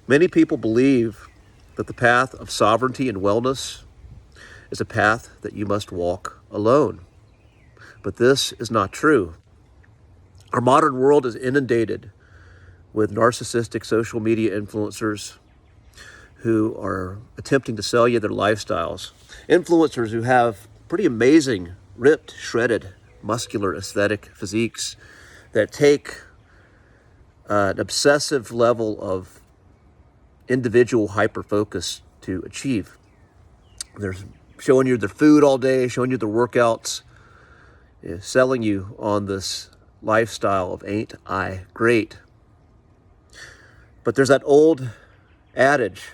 Many people believe that the path of sovereignty and wellness is a path that you must walk alone. But this is not true. Our modern world is inundated with narcissistic social media influencers who are attempting to sell you their lifestyles. Influencers who have pretty amazing, ripped, shredded, muscular, aesthetic physiques that take an obsessive level of individual hyper-focus to achieve. They're showing you their food all day, showing you their workouts, selling you on this lifestyle of ain't I great. But there's that old adage,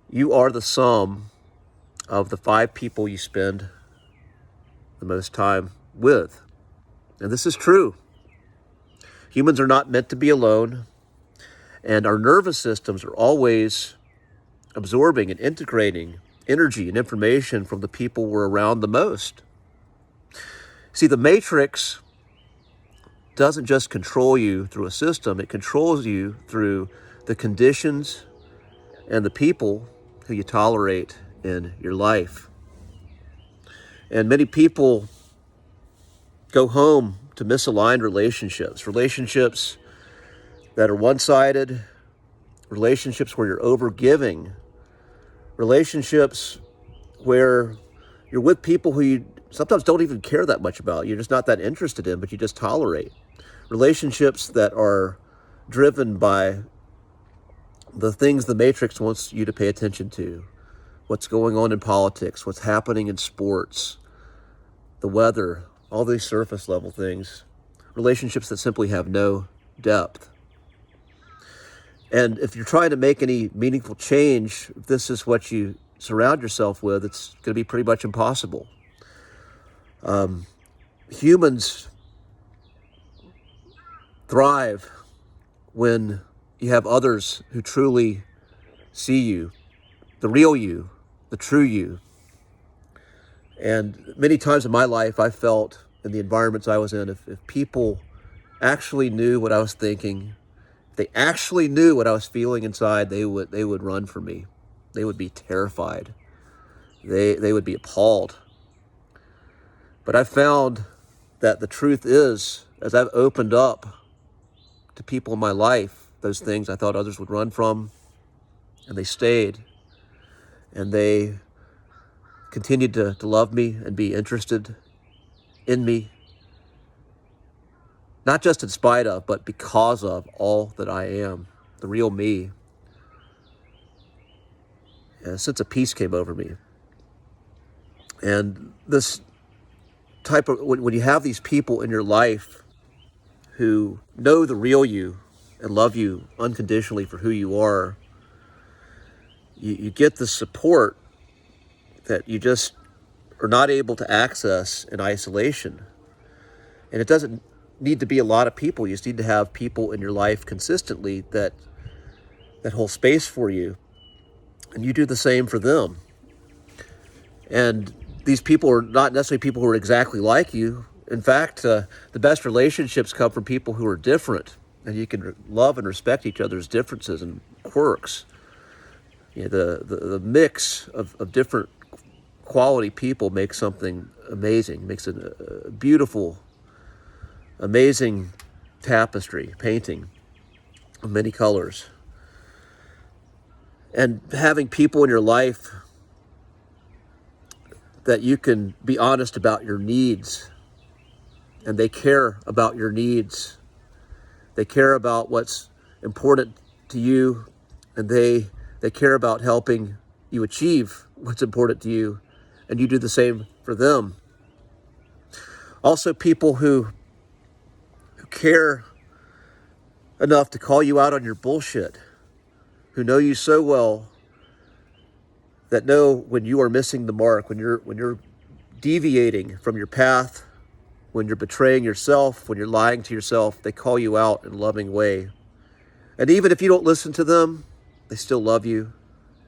you are the sum of the 5 people you spend the most time with. And this is true. Humans are not meant to be alone, and our nervous systems are always absorbing and integrating energy and information from the people we're around the most. See, the matrix doesn't just control you through a system, it controls you through the conditions and the people who you tolerate in your life. And many people go home to misaligned relationships that are one-sided, relationships where you're over-giving, relationships where you're with people who you sometimes don't even care that much about. You're just not that interested in, but you just tolerate. Relationships that are driven by the things the Matrix wants you to pay attention to. What's going on in politics, what's happening in sports, the weather, all these surface level things. Relationships that simply have no depth. And if you're trying to make any meaningful change, if this is what you surround yourself with, it's going to be pretty much impossible. Humans thrive when you have others who truly see you, the real you, the true you. And many times in my life, I felt in the environments I was in, if people actually knew what I was thinking, if they actually knew what I was feeling inside, they would run from me. They would be terrified. They would be appalled. But I found that the truth is, as I've opened up to people in my life, those things I thought others would run from, and they stayed, and they continued to love me and be interested in me, not just in spite of, but because of all that I am, the real me. And a sense of peace came over me. And this type of, when you have these people in your life who know the real you and love you unconditionally for who you are, you get the support that you just are not able to access in isolation. And it doesn't need to be a lot of people. You just need to have people in your life consistently that hold space for you, and you do the same for them. And these people are not necessarily people who are exactly like you. In fact, the best relationships come from people who are different, and you can love and respect each other's differences and quirks. You know, the mix of different quality people makes something amazing, makes a beautiful, amazing tapestry, painting of many colors. And having people in your life that you can be honest about your needs, and they care about your needs. They care about what's important to you, and they care about helping you achieve what's important to you, and you do the same for them. Also, people who care enough to call you out on your bullshit, who know you so well that know when you are missing the mark, when you're deviating from your path, when you're betraying yourself, when you're lying to yourself. They call you out in a loving way. And even if you don't listen to them, they still love you.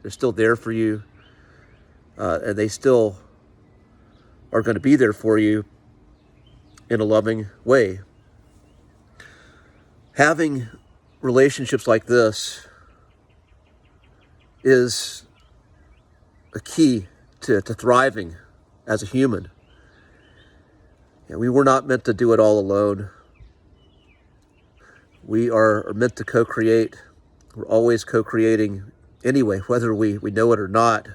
They're still there for you. And they still are going to be there for you in a loving way. Having relationships like this is a key to thriving as a human. And we were not meant to do it all alone. We are meant to co-create. We're always co-creating anyway, whether we know it or not.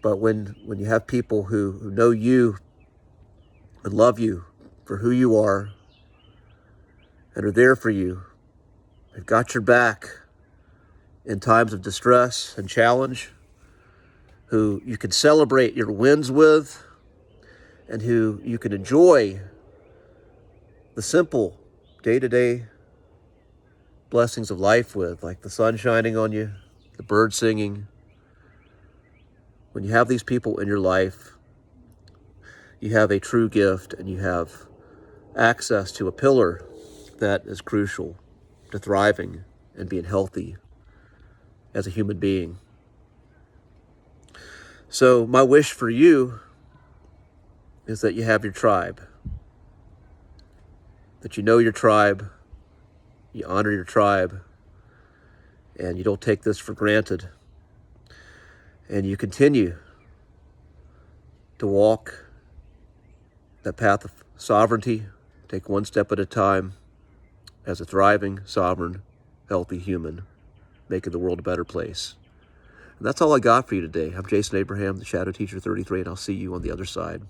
But when you have people who know you and love you for who you are and are there for you, they've got your back in times of distress and challenge, who you can celebrate your wins with, and who you can enjoy the simple day-to-day blessings of life with, like the sun shining on you, the birds singing. When you have these people in your life, you have a true gift, and you have access to a pillar that is crucial to thriving and being healthy as a human being. So my wish for you is that you have your tribe, that you know your tribe, you honor your tribe, and you don't take this for granted, and you continue to walk that path of sovereignty, take one step at a time as a thriving, sovereign, healthy human, making the world a better place. And that's all I got for you today. I'm Jason Abraham, the Shadow Teacher 33, and I'll see you on the other side.